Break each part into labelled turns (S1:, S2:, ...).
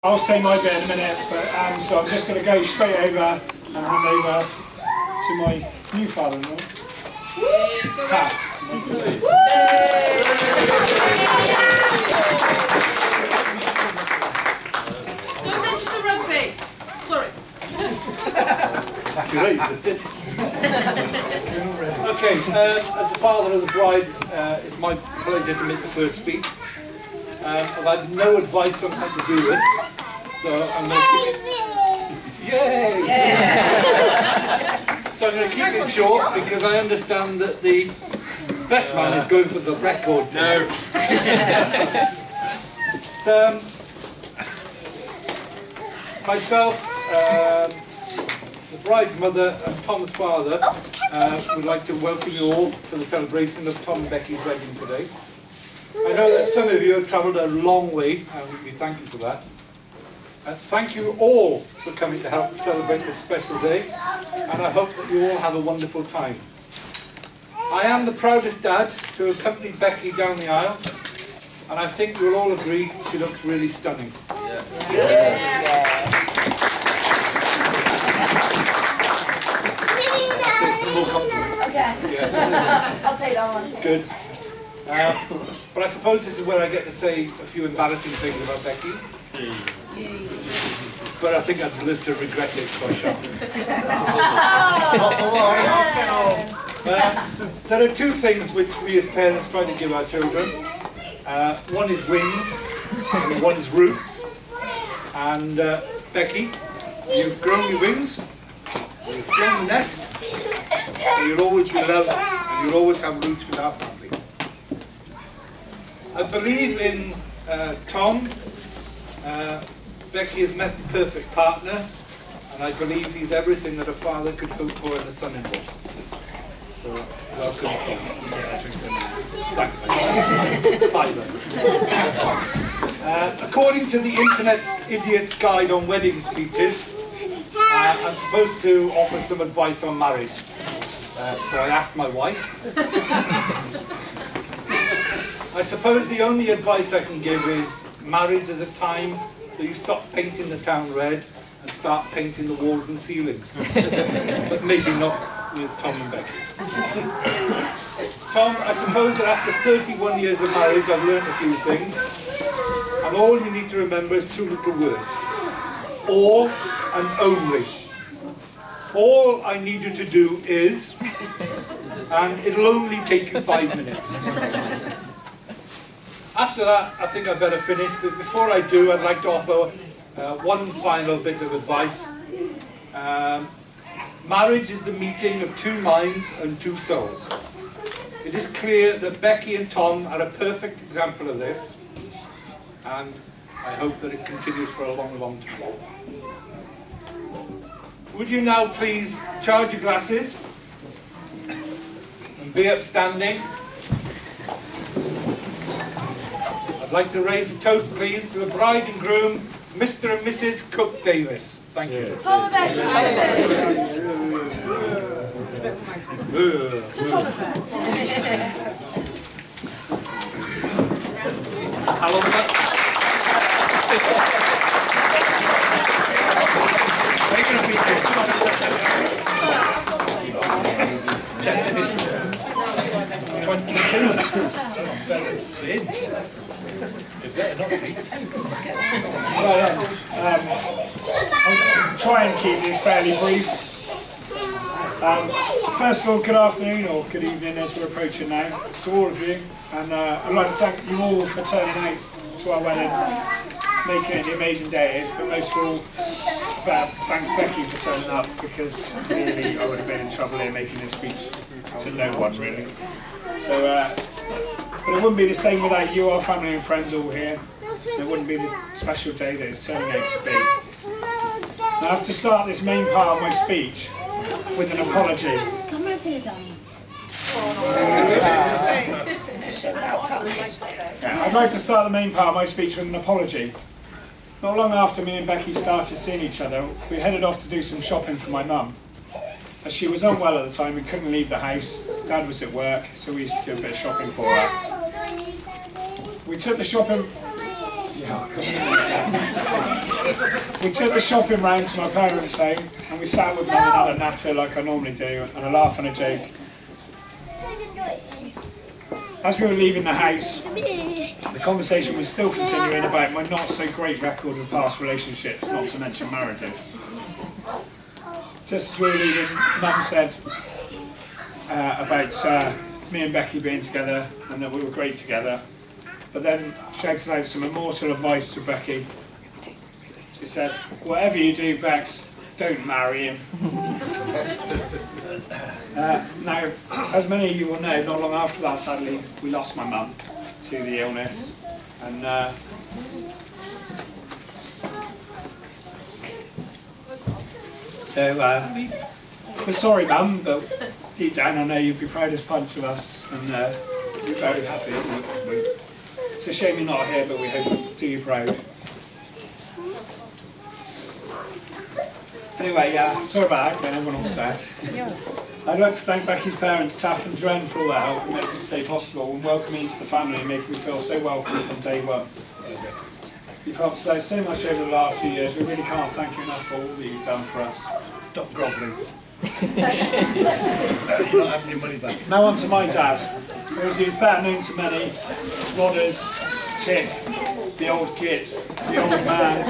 S1: I'll say my bit in a minute, but so I'm just going to go straight over and hand over to my new father-in-law, Taff.
S2: Don't mention the rugby. Sorry.
S3: You're right, just did. Okay, as the father of the bride, it's my pleasure to make the first speech. I've had no advice on how to do this, so I'm going to keep it. Yay! So I'm going to keep it short because I understand that the best man is going for the record. No. So, myself, the bride's mother, and Tom's father would like to welcome you all to the celebration of Tom and Becky's wedding today. I know that some of you have travelled a long way, and we thank you for that. Thank you all for coming to help celebrate this special day, and I hope that you all have a wonderful time. I am the proudest dad to accompany Becky down the aisle, and I think you'll all agree she looks really stunning. Yeah. That's it, no more compliments. Okay. Yeah.
S4: I'll take that one.
S3: Good. But I suppose this is where I get to say a few embarrassing things about Becky. It's where I think I'd live to regret it, so I shan't. There are two things which we as parents try to give our children. One is wings, and one is roots. And Becky, you've grown your wings, you've grown the nest, and you'll always be loved, and you'll always have roots with our family. I believe in Tom. Becky has met the perfect partner, and I believe he's everything that a father could hope for in a son-in-law. So, welcome, Tom. Thanks, mate. According to the Internet's Idiot's Guide on Wedding Speeches, I'm supposed to offer some advice on marriage. So I asked my wife. I suppose the only advice I can give is marriage is a time that you stop painting the town red and start painting the walls and ceilings. But maybe not with Tom and Becky. Tom, I suppose that after 31 years of marriage I've learned a few things. And all you need to remember is two little words. All and only. All I need you to do is, and it'll only take you 5 minutes. After that, I think I'd better finish, but before I do, I'd like to offer one final bit of advice. Marriage is the meeting of two minds and two souls. It is clear that Becky and Tom are a perfect example of this, and I hope that it continues for a long, long time. Would you now please charge your glasses and be upstanding? I'd like to raise a toast, please, to the bride and groom, Mr. and Mrs. Cook-Davies. Thank you.
S2: Tom and Becky.
S3: How long is that? 10 minutes. 22. It's better not to be.
S1: I'll try and keep this fairly brief. First of all, good afternoon or good evening as we're approaching now to all of you. And I'd like to thank you all for turning out to our wedding, making it the amazing day it is, but most of all, thank Becky for turning up, because really I would have been in trouble here making this speech to no one really. So, but it wouldn't be the same without you, our family and friends all here. It wouldn't be the special day that it's turning out to be. Now, I have to start this main part of my speech with an apology.
S4: Come round here, darling.
S1: I'd like to start the main part of my speech with an apology. Not long after me and Becky started seeing each other, we headed off to do some shopping for my mum. As she was unwell at the time and couldn't leave the house, Dad was at work, so we used to do a bit of shopping for her. We took the shopping... Yeah, We took the shopping round to my parents' home and we sat with Mum and had a natter like I normally do, and a laugh and a joke. As we were leaving the house, the conversation was still continuing about my not so great record of past relationships, not to mention marriages. Just as we were leaving, Mum said about me and Becky being together and that we were great together, but then shouted out some immortal advice to Becky. She said, "Whatever you do, Bex, don't marry him." Now, as many of you will know, not long after that, sadly, we lost my mum to the illness. And we're sorry, Mum, but deep down I know you'd be proud as punch of us, and we're very happy. It's a shame you're not here, but we hope to do you proud. Anyway, sorry about that, getting everyone all sad. I'd like to thank Becky's parents, Taff and Dren, for all their help and making it stay possible and welcoming me into the family and making me feel so welcome from day one. You've helped us out so much over the last few years, we really can't thank you enough for all that you've done for us.
S3: Stop grovelling.
S5: You're not having your money back.
S1: Now on to my dad, whereas he is better known to many, Rodders, Tick, the old git, the old man.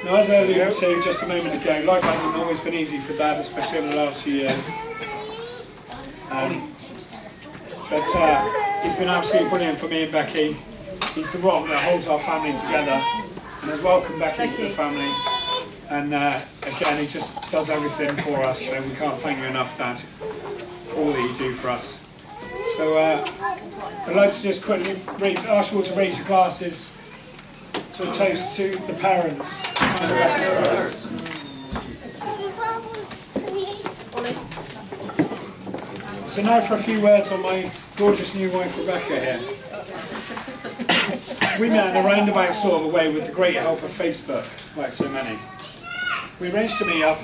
S1: Now, as I alluded to just a moment ago, life hasn't always been easy for Dad, especially over the last few years. But he's been absolutely brilliant for me and Becky. He's the rock that holds our family together and has welcomed Becky to the family. And again, he just does everything for us, so we can't thank you enough, Dad, for all that you do for us. So I'd like to just quickly ask you all to raise your glasses to a toast to the parents. So now for a few words on my gorgeous new wife Rebecca here. We met in a roundabout sort of a way with the great help of Facebook, like so many. We arranged to meet up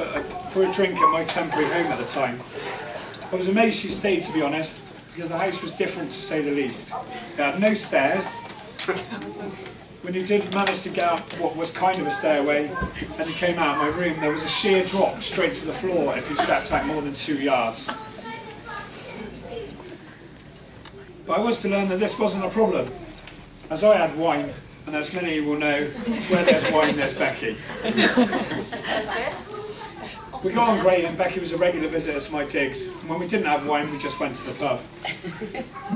S1: for a drink at my temporary home at the time. I was amazed she stayed, to be honest, because the house was different to say the least. It had no stairs. When you did manage to get up what was kind of a stairway and you came out of my room, there was a sheer drop straight to the floor if you stepped out more than 2 yards. But I was to learn that this wasn't a problem, as I had wine, and as many of you will know, where there's wine there's Becky. We got on great and Becky was a regular visitor to my digs, and when we didn't have wine we just went to the pub.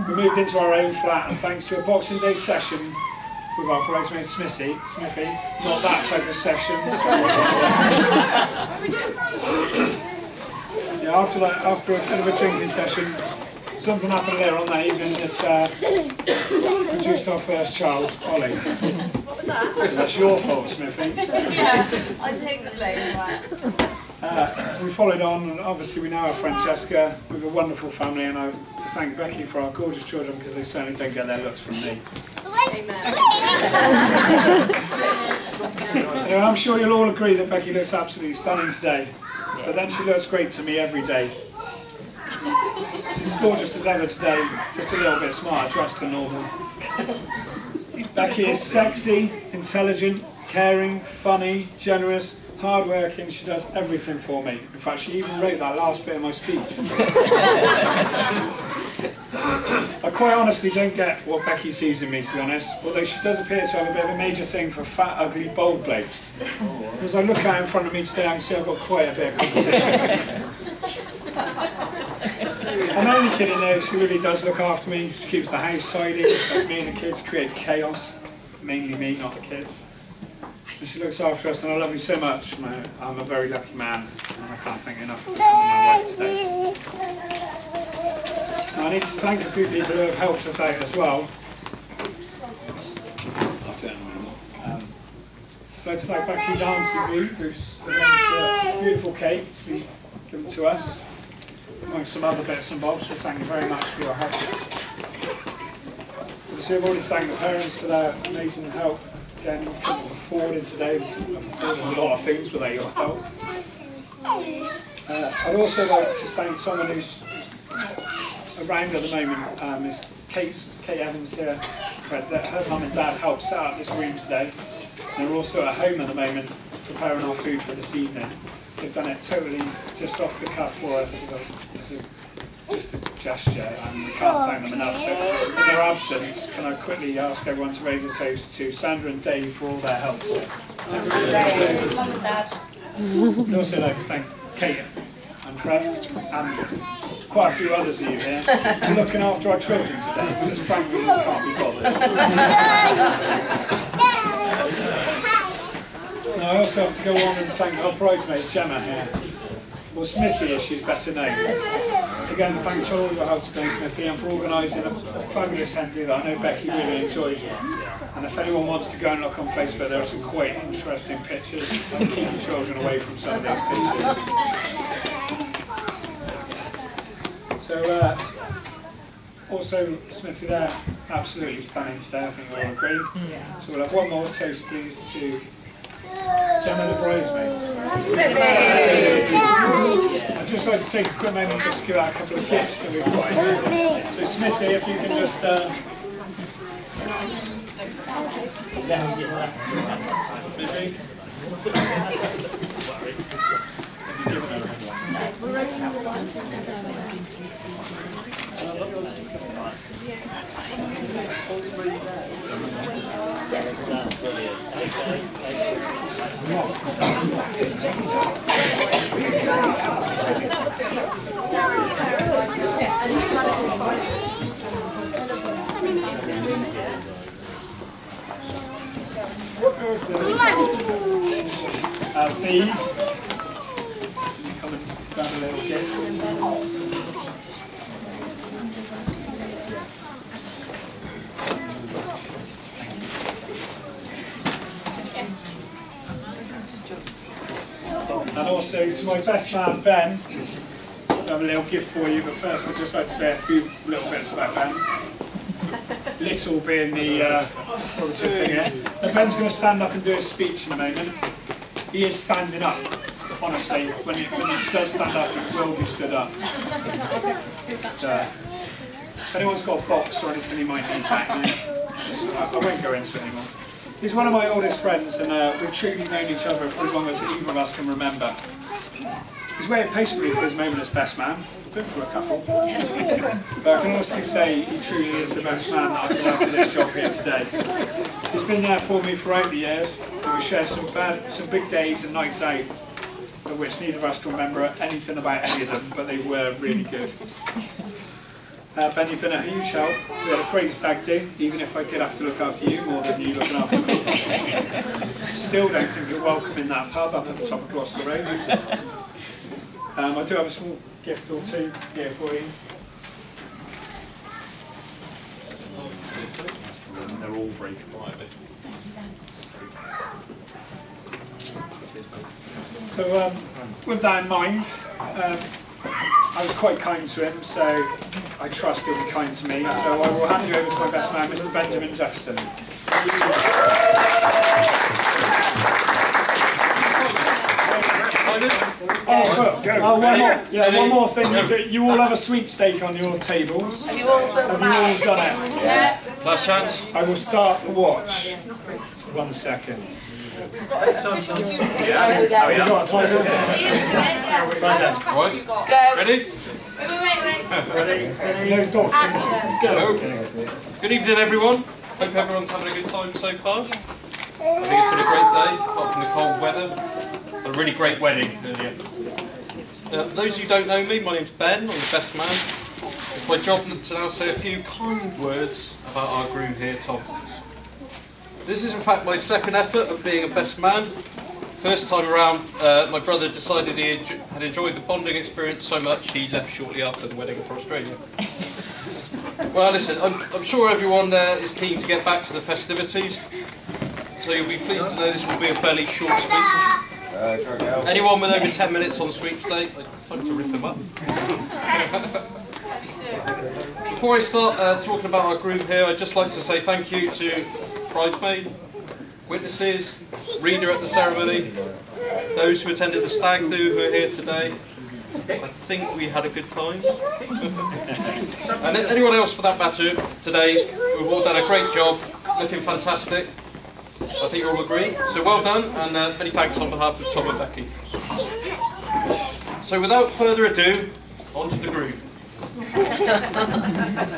S1: We moved into our own flat and thanks to a Boxing Day session with our bridesmaid Smithy, not that type of session. So after a bit of a drinking session, something happened later on that evening that produced our first child, Ollie.
S2: What was that?
S1: So that's your fault, Smithy.
S2: Yes, I take the blame for that.
S1: We followed on, and obviously we now have Francesca with a wonderful family, and I have to thank Becky for our gorgeous children because they certainly don't get their looks from me.
S2: Amen.
S1: Anyway, I'm sure you'll all agree that Becky looks absolutely stunning today, but then she looks great to me every day. She's as gorgeous as ever today, just a little bit smarter dressed than normal. Becky is sexy, intelligent, caring, funny, generous, hard-working. She does everything for me. In fact, she even wrote that last bit of my speech. I quite honestly don't get what Becky sees in me, to be honest, although she does appear to have a bit of a major thing for fat, ugly, bold blokes. As I look out in front of me today, I can see I've got quite a bit of competition. I'm only kidding though, she really does look after me. She keeps the house tidy, lets me and the kids create chaos. Mainly me, not the kids. And she looks after us, and I love you so much. I'm a very lucky man, and I can't thank you enough for my wife today. Now, I need to thank a few people who have helped us out as well. I'd like to thank Becky's auntie Ruth, who's arranged a beautiful cake to be given to us, amongst some other bits and bobs, so thank you very much for your help. Obviously, I've already thanked the parents for their amazing help. Again, we couldn't have afforded today, we've afforded a lot of things without your help. I'd also like to thank someone who's around at the moment, is Kate Evans here. Her mum and dad helped set up this room today. And we're also at home at the moment preparing our food for this evening. They've done it totally just off the cuff for us just a gesture, and we can't thank them enough. So in their absence, can I quickly ask everyone to raise a toast to Sandra and Dave for all their help today.
S2: Sandra and Dave. Mum and Dad.
S1: I'd also like to thank Kate and Fred and quite a few others of you here for looking after our children today, because frankly we can't be bothered. Now I also have to go on and thank our bridesmaid Gemma here. Well, Smithy, as she's better known. Again, thanks for all your help today, Smithy, and for organising a fabulous hen do that I know Becky really enjoyed. And if anyone wants to go and look on Facebook, there are some quite interesting pictures, and keep your children away from some of these pictures. So, also, Smithy there, absolutely stunning today, I think we'll all agree. So we'll have one more toast, please, to Gemma the bridesmaid. I'd just like to take a quick moment just to give out a couple of gifts that we've got here. So Smithy, if you can just Smithy? If you give it over. Beeve, can you come and grab a little gift? And also to my best man Ben, I have a little gift for you, but first I'd just like to say a few little bits about Ben. Little being the positive thing here. Now Ben's going to stand up and do his speech in a moment. He is standing up, honestly. When he does stand up, he will be stood up. If anyone's got a box or anything he might need back there, I won't go into it anymore. He's one of my oldest friends, and we've truly known each other for as long as either of us can remember. He's waited patiently for his moment as best man. Been for a couple. But I can honestly say he truly is the best man that I can have for this job here today. He's been there for me throughout the years, and we shared some big days and nights out, of which neither of us can remember anything about any of them, but they were really good. Ben, you've been a huge help. We had a great stag do, even if I did have to look after you more than you looking after me. Still don't think you're welcome in that pub up at the top of Gloucester Road. I do have a small gift or two here for you. They're all breakable. So with that in mind, I was quite kind to him, so I trust he'll be kind to me. So I will hand you over to my best man, Mr. Benjamin Jefferson. One more thing. You all have a sweepstake on your tables.
S2: Have you all filled them out?
S1: Have you all done it?
S2: Yeah.
S3: Last chance.
S1: I will start the watch. 1 second.
S2: Yeah.
S1: Oh, you got a timer? Right then.
S3: Right.
S2: Go.
S3: Ready?
S2: Wait.
S1: No doctrine. Go.
S3: Good evening, everyone. Hope everyone's having a good time so far. I think it's been a great day, apart from the cold weather. But a really great wedding earlier. For those of you who don't know me, my name's Ben. I'm the best man. It's my job to now say a few kind words about our groom here, Tom. This is in fact my second effort of being a best man. First time around, my brother decided he had enjoyed the bonding experience so much he left shortly after the wedding for Australia. Well, listen, I'm sure everyone is keen to get back to the festivities, so you'll be pleased to know this will be a fairly short speech. Anyone with over 10 minutes on sweepstake, time to rip them up. Before I start talking about our groom here, I'd just like to say thank you to bridesmaid, witnesses, reader at the ceremony, those who attended the stag do who are here today. I think we had a good time. And anyone else for that matter today, we've all done a great job, looking fantastic.
S5: I think you'll all agree. So well done, and many thanks on behalf of Tom and Becky. So without further ado, on to the Groom.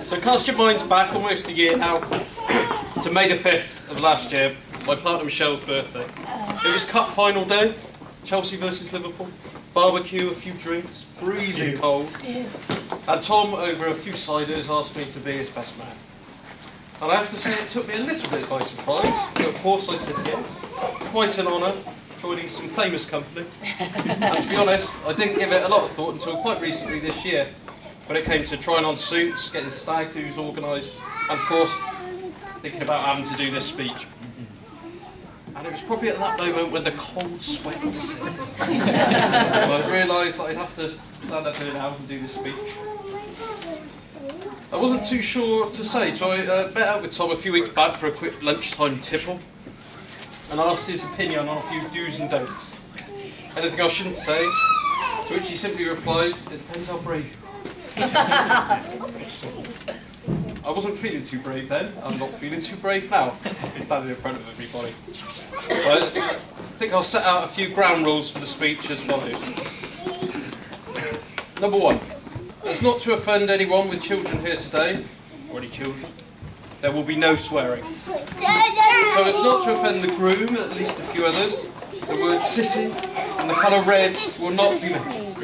S5: So cast your minds back almost a year now to May the 5th of last year, my partner Michelle's birthday. It was cup final day, Chelsea versus Liverpool, barbecue, a few drinks, freezing cold, and Tom, over a few ciders, asked me to be his best man. And I have to say it took me a little bit by surprise, but of course I said yes. Quite an honour, joining some famous company. And to be honest, I didn't give it a lot of thought until quite recently this year, when it came to trying on suits, getting stag do's organised, and of course, thinking about having to do this speech. And it was probably at that moment when the cold sweat descended. I realised that I'd have to stand up here now and do this speech. I wasn't too sure to say, so I met up with Tom a few weeks back for a quick lunchtime tipple and asked his opinion on a few do's and don'ts. Anything I shouldn't say, to which he simply replied, it depends how brave you are. I wasn't feeling too brave then, I'm not feeling too brave now, standing in front of everybody. But I think I'll set out a few ground rules for the speech as follows. Number 1. It's not to offend anyone with children here today, or any children. There will be no swearing. So it's not to offend the groom, and at least a few others. The word city and the colour red will not be mentioned.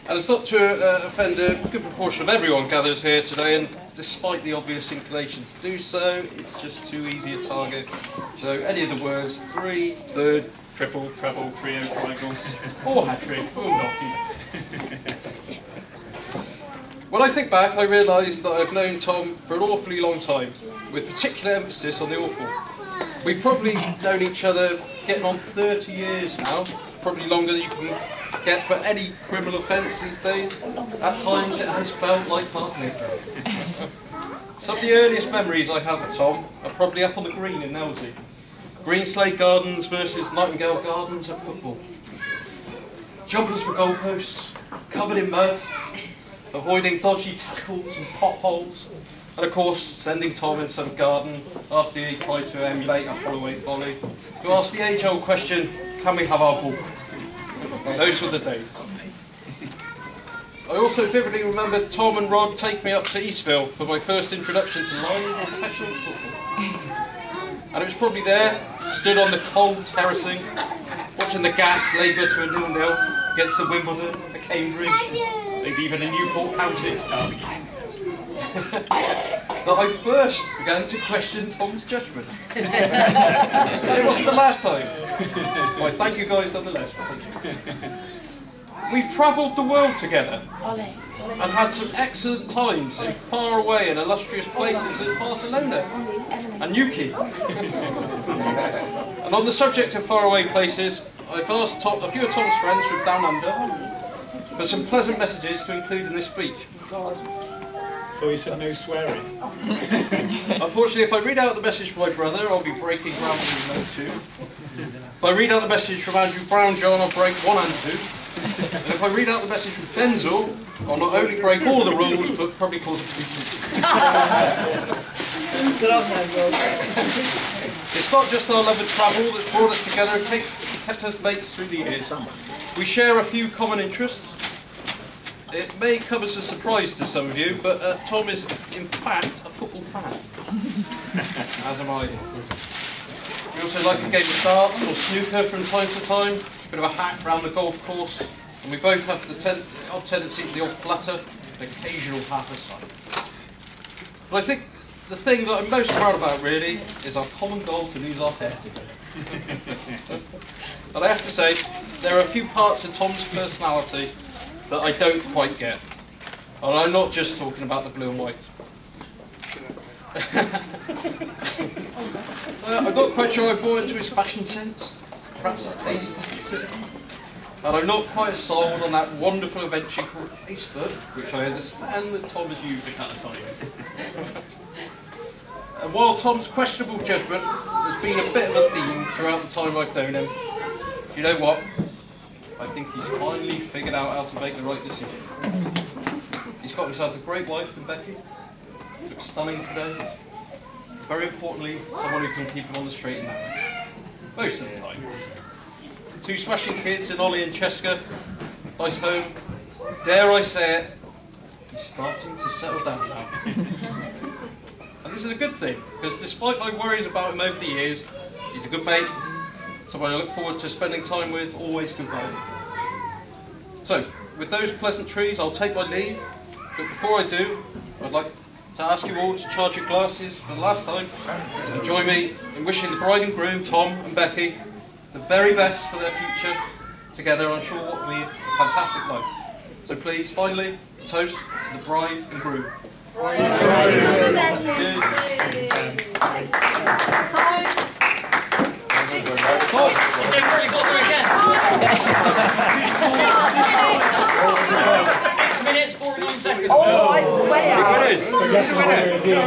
S5: And it's not to offend a good proportion of everyone gathered here today, and despite the obvious inclination to do so, it's just too easy a target. So any of the words 3, third, triple, treble, trio, triangle, or hat-trick will not be. When I think back, I realise that I've known Tom for an awfully long time, with particular emphasis on the awful. We've probably known each other getting on 30 years now, probably longer than you can get for any criminal offence these days. At times it has felt like partly. Some of the earliest memories I have of Tom are probably up on the green in Nelsey. Green Slade Gardens versus Nightingale Gardens at football. Jumpers for goalposts, covered in mud, avoiding dodgy tackles and potholes, and of course sending Tom in some garden after he tried to emulate a Holloway volley to ask the age-old question, can we have our ball? Those were the days. I also vividly remember Tom and Rod take me up to Eastville for my first introduction to live professional football. And it was probably there, stood on the cold terracing, watching the Gas labour to a 0-0 against the Wimbledon, the Cambridge, maybe even a Newport County derby. That I first began to question Tom's judgment. It wasn't the last time. Well, thank you guys nonetheless. We've travelled the world together and had some excellent times in far away and illustrious places as Barcelona and Newquay. And on the subject of faraway places, I've asked a few of Tom's friends from down under for some pleasant messages to include in this speech.
S1: Thought you said no swearing.
S5: Unfortunately, if I read out the message from my brother, I'll be breaking ground rules 1 and 2. If I read out the message from Andrew Brown-John, I'll break 1 and 2. And if I read out the message from Denzel, I'll not only break all the rules, but probably cause a police. It's not just our love of travel that's brought us together and kept us mates through the years. We share a few common interests. It may come as a surprise to some of you, but Tom is in fact a football fan. As am I. We also like a game of darts or snooker from time to time, a bit of a hack round the golf course, and we both have the odd tendency to the odd flutter, an occasional half a side. But I think the thing that I'm most proud about really is our common goal to lose our hair together. But I have to say, there are a few parts of Tom's personality that I don't quite get. And I'm not just talking about the blue and white. I'm not quite sure I bought into his fashion sense, perhaps his taste. And I'm not quite sold on that wonderful invention called Facebook, which I understand that Tom has used a couple of times. And while Tom's questionable judgment has been a bit of a theme throughout the time I've known him, do you know what? I think he's finally figured out how to make the right decision. He's got himself a great wife in Becky. Looks stunning today. very importantly, someone who can keep him on the straight and narrow. Most of the time. Two smashing kids in Ollie and Cheska. Nice home. Dare I say it, he's starting to settle down now. And this is a good thing, because despite my worries about him over the years, he's a good mate, someone I look forward to spending time with, always good value. So, with those pleasantries, I'll take my leave, but before I do, I'd like to ask you all to charge your glasses for the last time and join me in wishing the bride and groom, Tom and Becky, the very best for their future. Together, I'm sure what will be a fantastic life. So please, finally, a toast to the bride and groom.
S6: Cheers. 6 minutes, 49 seconds.
S2: Oh, I was way out.
S1: So guess what it is here.